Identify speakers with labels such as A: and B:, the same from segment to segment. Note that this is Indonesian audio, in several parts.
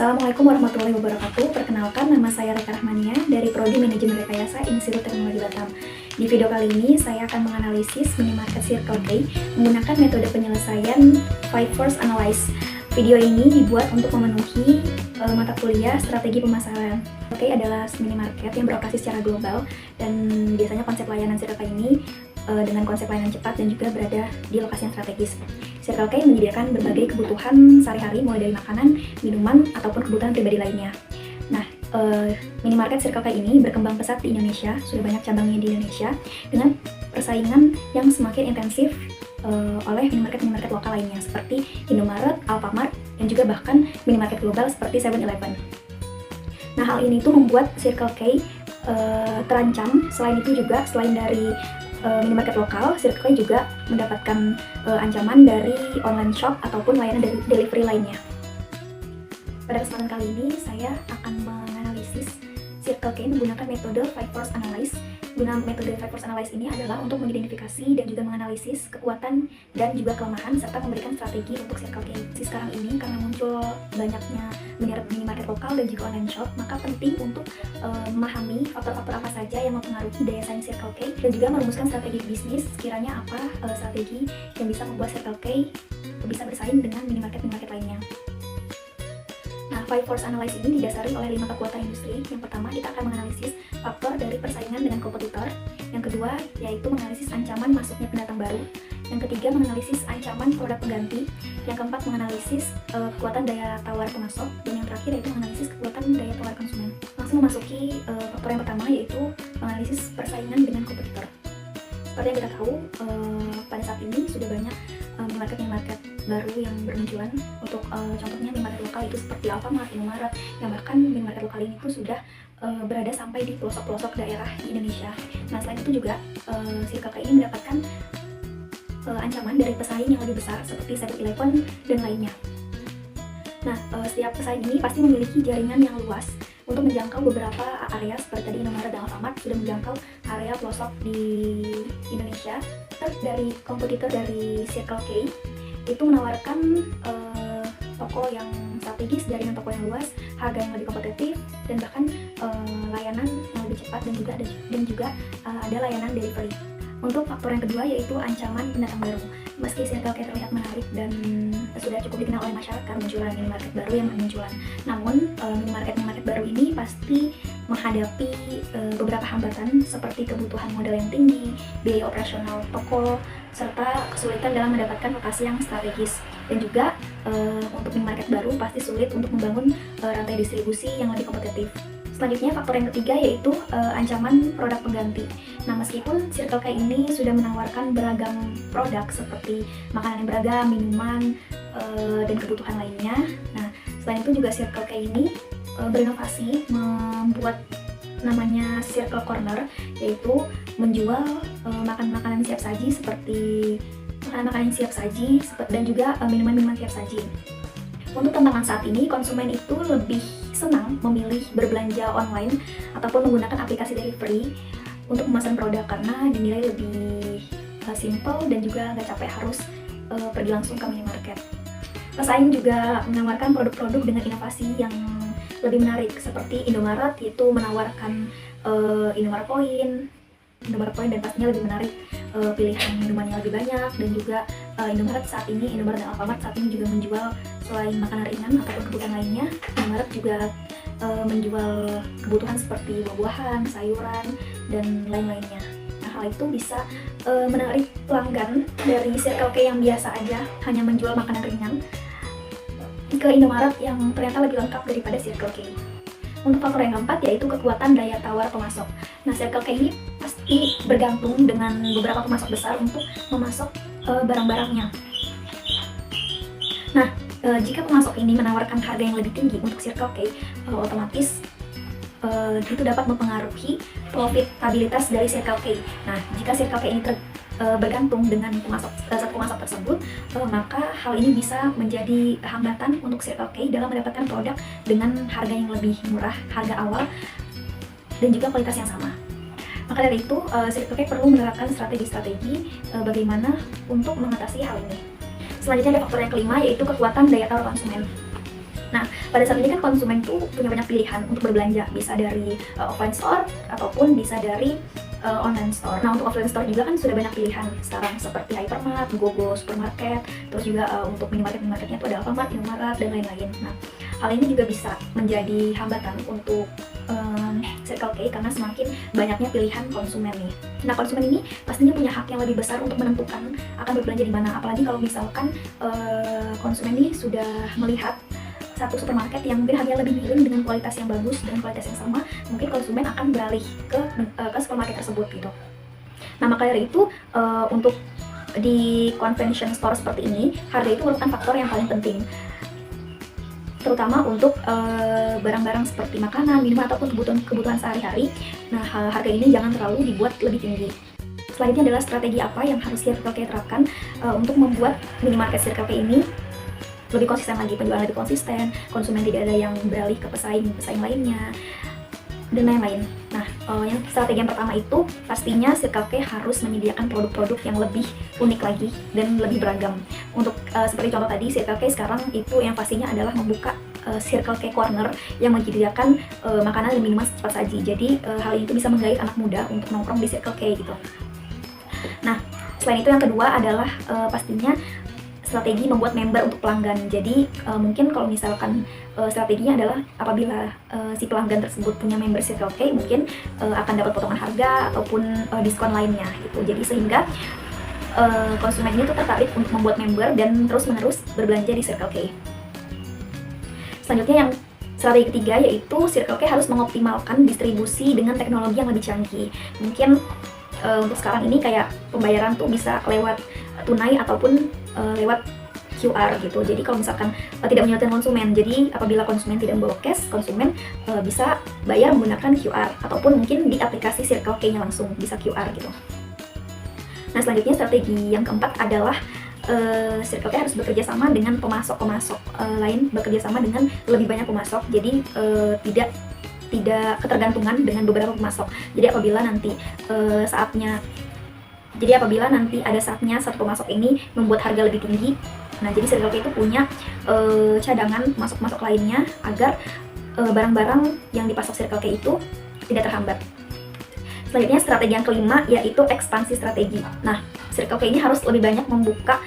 A: Assalamualaikum warahmatullahi wabarakatuh. Perkenalkan, nama saya Reka Rahmania dari Prodi Manajemen Rekayasa Institut Teknologi Batam. Di video kali ini, saya akan menganalisis minimarket Circle K menggunakan metode penyelesaian 5 Force Analysis. Video ini dibuat untuk memenuhi mata kuliah strategi pemasaran. Circle K adalah minimarket yang beroperasi secara global dan biasanya konsep layanan Circle K ini dengan konsep layanan cepat dan juga berada di lokasi yang strategis. Circle K menyediakan berbagai kebutuhan sehari-hari mulai dari makanan, minuman, ataupun kebutuhan pribadi lainnya. Nah, minimarket Circle K ini berkembang pesat di Indonesia, sudah banyak cabangnya di Indonesia, dengan persaingan yang semakin intensif oleh minimarket-minimarket lokal lainnya seperti Indomaret, Alfamart, dan juga bahkan minimarket global seperti 7-Eleven. Nah, hal ini tuh membuat Circle K terancam. Selain itu juga, selain dari minimarket lokal, Circle K juga mendapatkan ancaman dari online shop ataupun layanan dari delivery lainnya. Pada kesempatan kali ini, saya akan menganalisis Circle K menggunakan metode 5 Force Analysis. Guna metode 5 Force Analysis ini adalah untuk mengidentifikasi dan juga menganalisis kekuatan dan juga kelemahan serta memberikan strategi untuk Circle K. Sekarang ini karena muncul banyaknya minimarket lokal dan juga online shop, maka penting untuk memahami faktor-faktor apa saja yang mempengaruhi daya saing Circle K dan juga merumuskan strategi bisnis. Sekiranya apa strategi yang bisa membuat Circle K bisa bersaing dengan minimarket-minimarket lainnya. Nah, 5 Force Analysis ini didasari oleh 5 kekuatan industri. Yang pertama, kita akan menganalisis faktor dari persaingan dengan kompetitor. Yang kedua, yaitu menganalisis ancaman masuknya pendatang baru. Yang ketiga, menganalisis ancaman produk pengganti. Yang keempat, menganalisis kekuatan daya tawar pemasok. Dan yang terakhir, yaitu menganalisis kekuatan daya tawar konsumen. Langsung memasuki faktor yang pertama, yaitu menganalisis persaingan dengan kompetitor. Seperti yang kita tahu, pada saat ini sudah banyak minimarket baru yang bermunculan. Untuk contohnya minimarket lokal itu seperti Alfamart, Indomaret, yang bahkan minimarket lokal ini tuh sudah berada sampai di pelosok-pelosok daerah di Indonesia. Nah, selain itu juga Circle K ini mendapatkan ancaman dari pesaing yang lebih besar seperti 7-Eleven dan lainnya. Nah, setiap pesaing ini pasti memiliki jaringan yang luas untuk menjangkau beberapa area seperti tadi Indomaret dan Alfamart sudah menjangkau area pelosok di Indonesia. Dari kompetitor dari Circle K itu menawarkan toko yang strategis, jaringan toko yang luas, harga yang lebih kompetitif, dan bahkan layanan yang lebih cepat dan juga ada layanan delivery. Untuk faktor yang kedua yaitu ancaman pendatang baru. Meski Circle K terlihat menarik dan sudah cukup dikenal oleh masyarakat munculan minimarket baru yang bermunculan, namun minimarket baru ini pasti menghadapi beberapa hambatan seperti kebutuhan modal yang tinggi, biaya operasional toko, serta kesulitan dalam mendapatkan lokasi yang strategis. Dan juga untuk minimarket baru pasti sulit untuk membangun rantai distribusi yang lebih kompetitif. Selanjutnya, faktor yang ketiga yaitu ancaman produk pengganti. Nah, meskipun Circle K ini sudah menawarkan beragam produk seperti makanan yang beragam, minuman, dan kebutuhan lainnya. Nah, selain itu juga Circle K ini berinovasi membuat namanya Circle Corner, yaitu menjual makanan-makanan siap saji seperti makanan-makanan siap saji dan juga minuman-minuman siap saji. Untuk tantangan saat ini, konsumen itu lebih senang memilih berbelanja online ataupun menggunakan aplikasi delivery untuk memesan produk karena dinilai lebih simple dan juga nggak capek harus pergi langsung ke minimarket. Pesaing juga menawarkan produk-produk dengan inovasi yang lebih menarik seperti Indomaret, yaitu menawarkan Indomaret Point dan pastinya lebih menarik pilihan minuman yang lebih banyak. Dan juga Indomaret dan Alfamart saat ini juga menjual selain makanan ringan ataupun kebutuhan lainnya, Indomaret juga menjual kebutuhan seperti buah-buahan, sayuran, dan lain-lainnya. Nah, hal itu bisa menarik pelanggan dari Circle K yang biasa aja hanya menjual makanan ringan ke Indomaret yang ternyata lebih lengkap daripada Circle K. Untuk faktor yang keempat yaitu kekuatan daya tawar pemasok. Nah, Circle K ini pasti bergantung dengan beberapa pemasok besar untuk memasok barang-barangnya. Nah, jika pemasok ini menawarkan harga yang lebih tinggi untuk Circle K, otomatis itu dapat mempengaruhi profitabilitas dari Circle K. Nah, jika Circle K ini bergantung dengan satu pemasok tersebut, maka hal ini bisa menjadi hambatan untuk Circle K dalam mendapatkan produk dengan harga yang lebih murah, harga awal, dan juga kualitas yang sama. Maka dari itu, Circle K perlu menerapkan strategi-strategi bagaimana untuk mengatasi hal ini. Selanjutnya ada faktor yang kelima, yaitu kekuatan daya tawar konsumen. Nah, pada saat ini kan konsumen tuh punya banyak pilihan untuk berbelanja, bisa dari offline store ataupun bisa dari online store. Nah, untuk offline store juga kan sudah banyak pilihan sekarang seperti Hypermart, GoGo Supermarket, terus juga untuk minimarket-minimarketnya itu ada Alfamart, Indomaret, dan lain-lain. Nah, hal ini juga bisa menjadi hambatan untuk Circle K karena semakin banyaknya pilihan konsumen nih. Nah, konsumen ini pastinya punya hak yang lebih besar untuk menentukan akan berbelanja di mana. Apalagi kalau misalkan konsumen ini sudah melihat satu supermarket yang mungkin harganya lebih miring dengan kualitas yang bagus dan kualitas yang sama, mungkin konsumen akan beralih ke supermarket tersebut gitu. Nah, maka dari itu untuk di convention store seperti ini, harga itu merupakan faktor yang paling penting, terutama untuk barang-barang seperti makanan, minuman, ataupun kebutuhan sehari-hari. Nah, harga ini jangan terlalu dibuat lebih tinggi. Selanjutnya adalah strategi apa yang harus Circle K terapkan untuk membuat minimarket Circle K ini lebih konsisten lagi, penjualan lebih konsisten, konsumen tidak ada yang beralih ke pesaing lainnya, dan lain-lain. Nah, yang strategi yang pertama itu pastinya Circle K harus menyediakan produk-produk yang lebih unik lagi dan lebih beragam. Untuk seperti contoh tadi, Circle K sekarang itu yang pastinya adalah membuka Circle K Corner yang menyediakan makanan dan minuman cepat saji. Jadi hal ini tuh bisa menggait anak muda untuk nongkrong di Circle K gitu. Nah, selain itu yang kedua adalah pastinya strategi membuat member untuk pelanggan. Jadi mungkin kalau misalkan strateginya adalah apabila si pelanggan tersebut punya member Circle K, mungkin akan dapat potongan harga ataupun diskon lainnya gitu. Jadi sehingga konsumen ini tuh tertarik untuk membuat member dan terus-menerus berbelanja di Circle K. Selanjutnya yang strategi ketiga yaitu Circle K harus mengoptimalkan distribusi dengan teknologi yang lebih canggih. Mungkin untuk sekarang ini kayak pembayaran tuh bisa lewat tunai ataupun lewat QR gitu. Jadi kalau misalkan tidak menyulitkan konsumen, jadi apabila konsumen tidak membawa cash, konsumen bisa bayar menggunakan QR ataupun mungkin di aplikasi Circle K-nya langsung bisa QR gitu. Nah, selanjutnya strategi yang keempat adalah Circle K harus bekerja sama dengan pemasok-pemasok lain, bekerja sama dengan lebih banyak pemasok. Jadi tidak ketergantungan dengan beberapa pemasok. Jadi apabila nanti ada saatnya satu pemasok ini membuat harga lebih tinggi, nah jadi Circle K itu punya cadangan pemasok-pemasok lainnya agar barang-barang yang dipasok Circle K itu tidak terhambat. Selanjutnya strategi yang kelima yaitu ekspansi strategi. Nah, Circle K ini harus lebih banyak membuka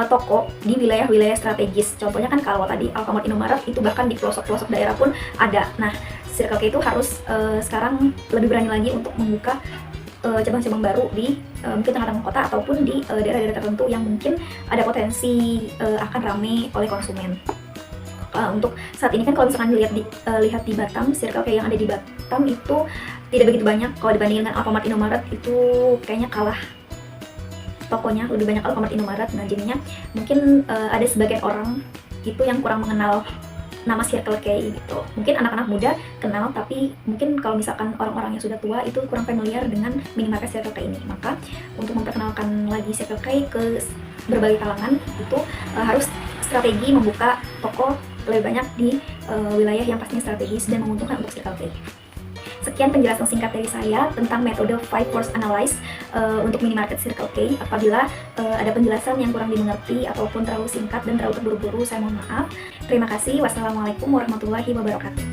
A: toko di wilayah-wilayah strategis. Contohnya kan kalau tadi Alfamart, Indomaret itu bahkan di pelosok-pelosok daerah pun ada. Nah, Circle K itu harus sekarang lebih berani lagi untuk membuka cabang-cabang baru di mungkin tengah-tengah kota ataupun di daerah-daerah tertentu yang mungkin ada potensi akan ramai oleh konsumen. Untuk saat ini kan kalau misalkan lihat di Batam, Circle K yang ada di Batam itu tidak begitu banyak. Kalau dibandingin dengan Alfamart, Indomaret itu kayaknya kalah tokonya, lebih banyak Alfamart, Indomaret. Nah, jadinya mungkin ada sebagian orang itu yang kurang mengenal nama Circle K gitu. Mungkin anak-anak muda kenal, tapi mungkin kalau misalkan orang-orang yang sudah tua itu kurang familiar dengan minimarket Circle K ini. Maka untuk memperkenalkan lagi Circle K ke berbagai kalangan itu harus strategi membuka toko lebih banyak di wilayah yang pastinya strategis dan menguntungkan untuk Circle K. Sekian penjelasan singkat dari saya tentang metode 5 Force Analyze untuk minimarket Circle K. Apabila ada penjelasan yang kurang dimengerti ataupun terlalu singkat dan terlalu terburu-buru, saya mohon maaf. Terima kasih. Wassalamualaikum warahmatullahi wabarakatuh.